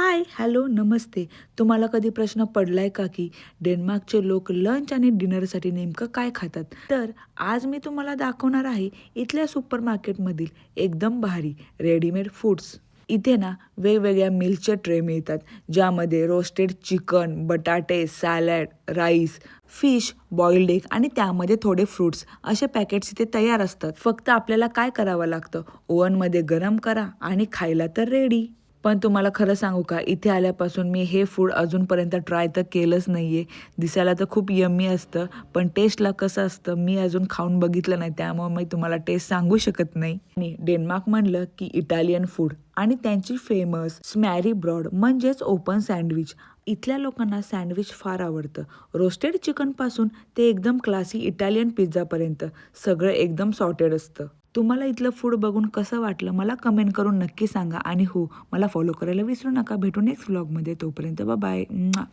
हाय, hello, नमस्ते. तुम्हाला कधी प्रश्न पडलाय का, की डेन्मार्कचे लोक लंच आणि डिनरसाठी नेमकं काय खातात? तर आज मी तुम्हाला दाखवणार आहे इथल्या सुपरमार्केटमधील एकदम भारी रेडीमेड फूड्स. इथे ना वेगवेगळ्या मील्सचे ट्रे मिळतात, ज्यामध्ये रोस्टेड चिकन, बटाटे, salad, rice, fish, boiled egg आणि त्यामध्ये थोडे फ्रुट्स असे पॅकेट्स इथे तयार असतात. फक्त आपल्याला काय करावं लागतं, ओव्हनमध्ये गरम करा आणि खायला तर रेडी. पण तुम्हाला खरं सांगू का, इथे आल्यापासून मी हे फूड अजूनपर्यंत ट्राय तर केलंच नाहीये. दिसायला तर खूप यम्मी असतं, पण टेस्टला कसं असतं मी अजून खाऊन बघितलं नाही, त्यामुळे मी तुम्हाला टेस्ट सांगू शकत नाही. आणि डेन्मार्क म्हणलं की इटालियन फूड आणि त्यांची फेमस स्मॅरी ब्रॉड म्हणजेच ओपन सँडविच. इथल्या लोकांना सँडविच फार आवडतं. रोस्टेड चिकनपासून ते एकदम क्लासी इटालियन पिझ्झापर्यंत सगळं एकदम सॉर्टेड असतं. तुम्हाला इथलं फूड बघून कसं वाटलं मला कमेंट करून नक्की सांगा आणि हो, मला फॉलो करायला विसरू नका. भेटू नेक्स्ट व्लॉगमध्ये. तोपर्यंत बाय बाय.